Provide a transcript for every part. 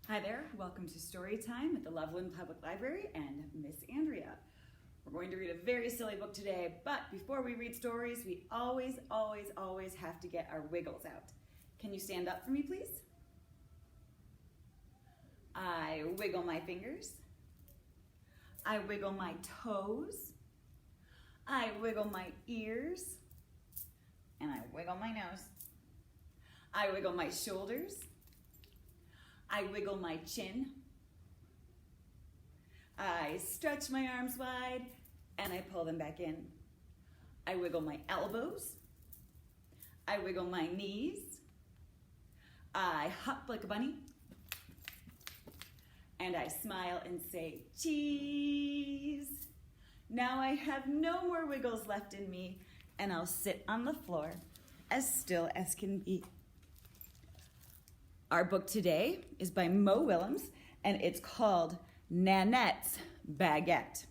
Hi there, welcome to Storytime at the Loveland Public Library and Miss Andrea. We're going to read a very silly book today, but before we read stories, we always have to get our wiggles out. Can you stand up for me, please? I wiggle my fingers. I wiggle my toes. I wiggle my ears. And I wiggle my nose. I wiggle my shoulders. I wiggle my chin. I stretch my arms wide and I pull them back in. I wiggle my elbows. I wiggle my knees. I hop like a bunny. And I smile and say, cheese. Now I have no more wiggles left in me and I'll sit on the floor as still as can be. Our book today is by Willems, and it's called Nanette's Baguette.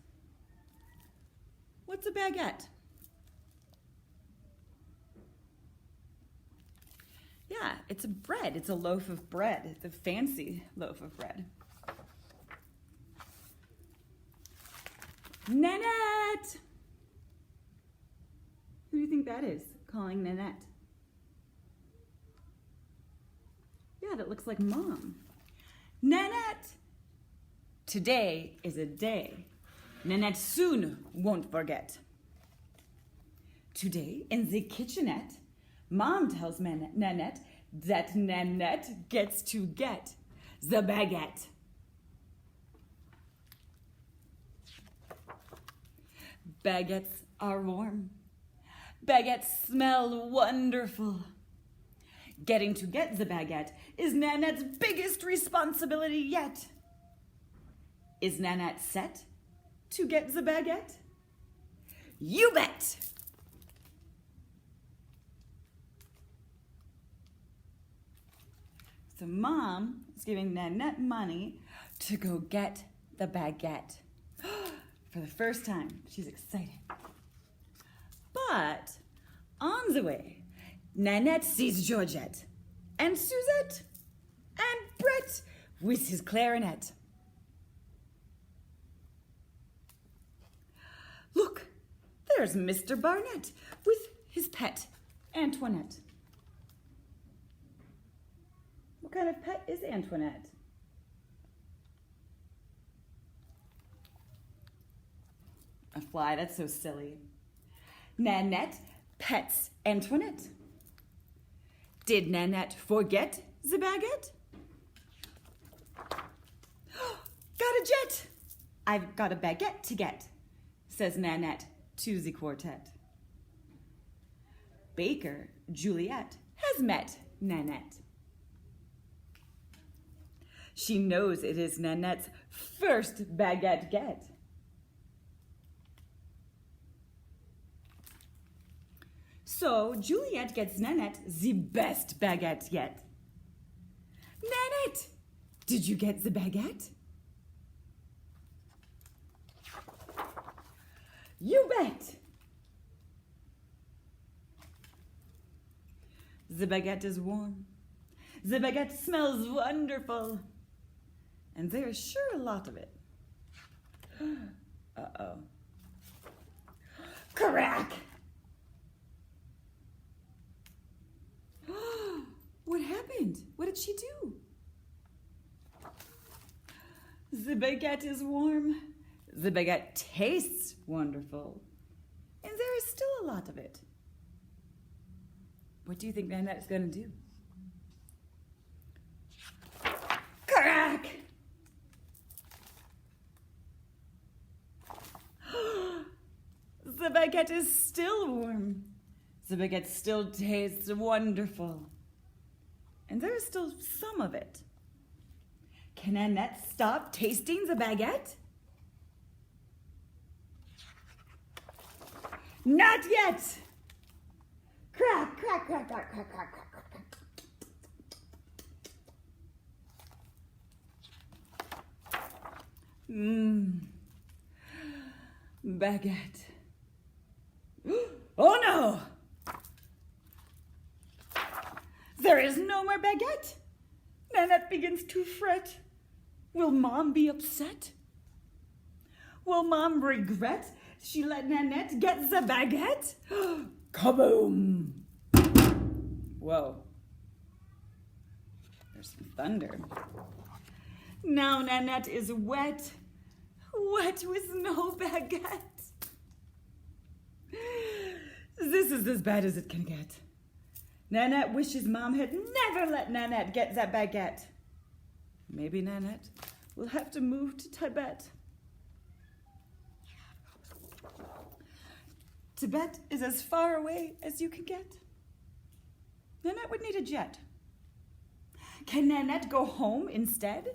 What's a baguette? Yeah, it's a bread. It's a loaf of bread. It's a fancy loaf of bread. Nanette! Who do you think that is calling Nanette? Yeah, that looks like Mom. Nanette! Today is a day Nanette soon won't forget. Today, in the kitchenette, Mom tells Nanette that Nanette gets to get the baguette. Baguettes are warm. Baguettes smell wonderful. Getting to get the baguette is Nanette's biggest responsibility yet. Is Nanette set to get the baguette? You bet! So Mom is giving Nanette money to go get the baguette. For the first time, she's excited. But on the way, Nanette sees Georgette and Suzette and Brett with his clarinet. Look, there's Mr. Barnett with his pet, Antoinette. What kind of pet is Antoinette? A fly, that's so silly. Nanette pets Antoinette. Did Nanette forget the baguette? Got a jet! I've got a baguette to get, says Nanette to the quartet. Baker Juliet has met Nanette. She knows it is Nanette's first baguette get. So Juliet gets Nanette the best baguette yet. Nanette, did you get the baguette? You bet! The baguette is warm. The baguette smells wonderful. And there is sure a lot of it. Uh-oh. Crack! What happened? What did she do? The baguette is warm. The baguette tastes wonderful. And there is still a lot of it. What do you think Nanette's going to do? Crack! The baguette is still warm. The baguette still tastes wonderful. And there is still some of it. Can Nanette stop tasting the baguette? Not yet! Crack, crack, crack, crack, crack, crack, crack, crack. Baguette. Oh no! There is no more baguette. Nanette begins to fret. Will Mom be upset? Will Mom regret she let Nanette get the baguette? Kaboom! Whoa. There's some thunder. Now Nanette is wet. Wet with no baguette. This is as bad as it can get. Nanette wishes Mom had never let Nanette get that baguette. Maybe Nanette will have to move to Tibet. Tibet is as far away as you can get. Nanette would need a jet. Can Nanette go home instead?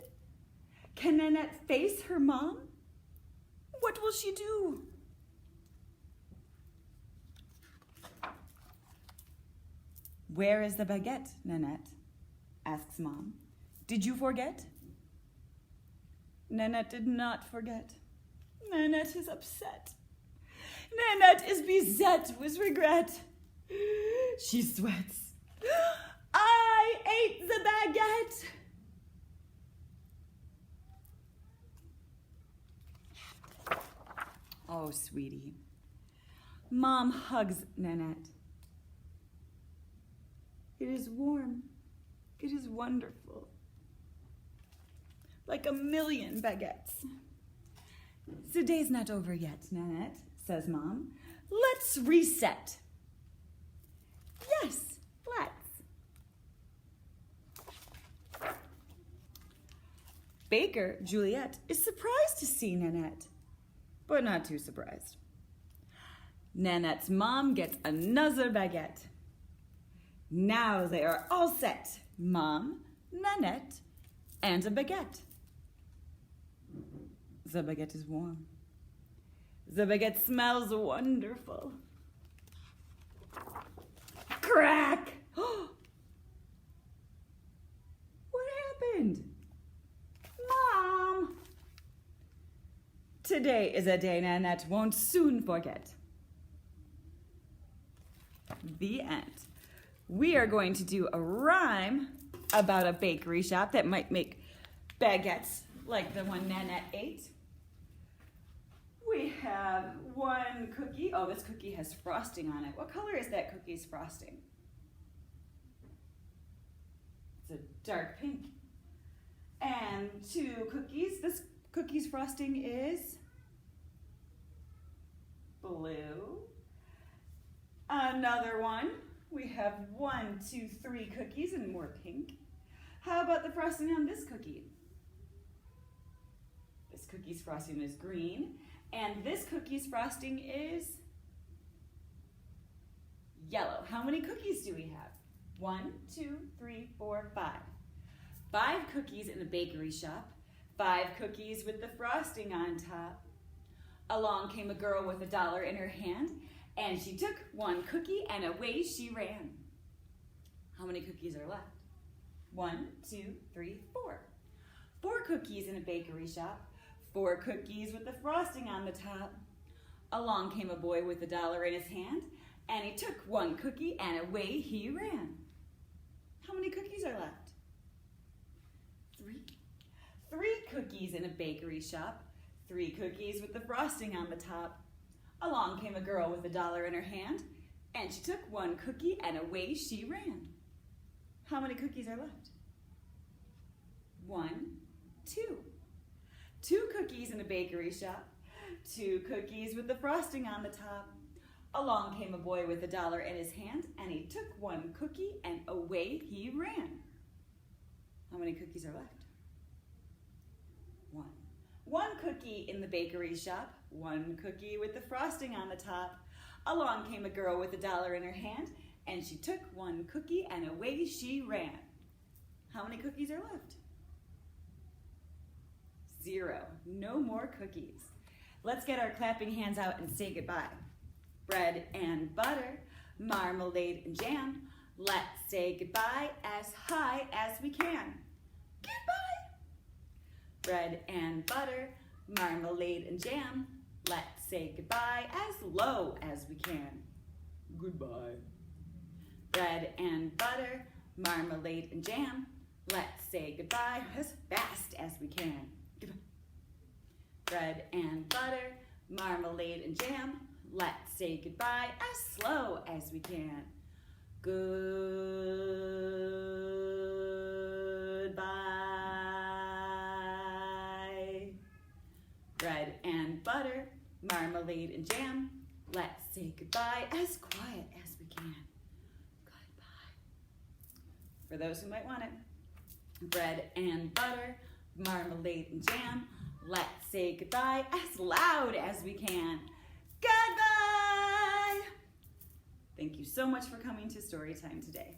Can Nanette face her mom? What will she do? Where is the baguette, Nanette? Asks Mom. Did you forget? Nanette did not forget. Nanette is upset. Nanette is beset with regret. She sweats. I ate the baguette. Oh, sweetie. Mom hugs Nanette. It is warm. It is wonderful. Like a million baguettes. The day's not over yet, Nanette, says Mom. Let's reset. Yes, let's. Baker, Juliet, is surprised to see Nanette, but not too surprised. Nanette's mom gets another baguette. Now they are all set. Mom, Nanette, and a baguette. The baguette is warm. The baguette smells wonderful. Crack! What happened? Mom! Today is a day Nanette won't soon forget. The end. We are going to do a rhyme about a bakery shop that might make baguettes like the one Nanette ate. We have one cookie. Oh, this cookie has frosting on it. What color is that cookie's frosting? It's a dark pink. And two cookies. This cookie's frosting is blue. Another one. We have 1, 2, 3 cookies and more pink. How about the frosting on this cookie? This cookie's frosting is green. And this cookie's frosting is yellow. How many cookies do we have? 1, 2, 3, 4, 5. 5 cookies in a bakery shop. 5 cookies with the frosting on top. Along came a girl with $1 in her hand, and she took one cookie and away she ran. How many cookies are left? 1, 2, 3, 4. 4 cookies in a bakery shop. 4 cookies with the frosting on the top. Along came a boy with $1 in his hand, and he took one cookie and away he ran. How many cookies are left? 3. 3 cookies in a bakery shop. 3 cookies with the frosting on the top. Along came a girl with $1 in her hand, and she took one cookie and away she ran. How many cookies are left? 1, 2. 2 cookies in a bakery shop. 2 cookies with the frosting on the top. Along came a boy with $1 in his hand, and he took one cookie and away he ran. How many cookies are left? 1. 1 cookie in the bakery shop. 1 cookie with the frosting on the top. Along came a girl with $1 in her hand, and she took one cookie and away she ran. How many cookies are left? 0. No more cookies. Let's get our clapping hands out and say goodbye. Bread and butter, marmalade and jam. Let's say goodbye as high as we can. Goodbye. Bread and butter, marmalade and jam. Let's say goodbye as low as we can. Goodbye. Bread and butter, marmalade and jam. Let's say goodbye as fast as we can. Goodbye. Bread and butter, marmalade and jam. Let's say goodbye as slow as we can. Goodbye. Bread and butter, marmalade and jam. Let's say goodbye as quiet as we can. Goodbye. For those who might want it. Bread and butter, marmalade and jam. Let's say goodbye as loud as we can. Goodbye! Thank you so much for coming to Storytime today.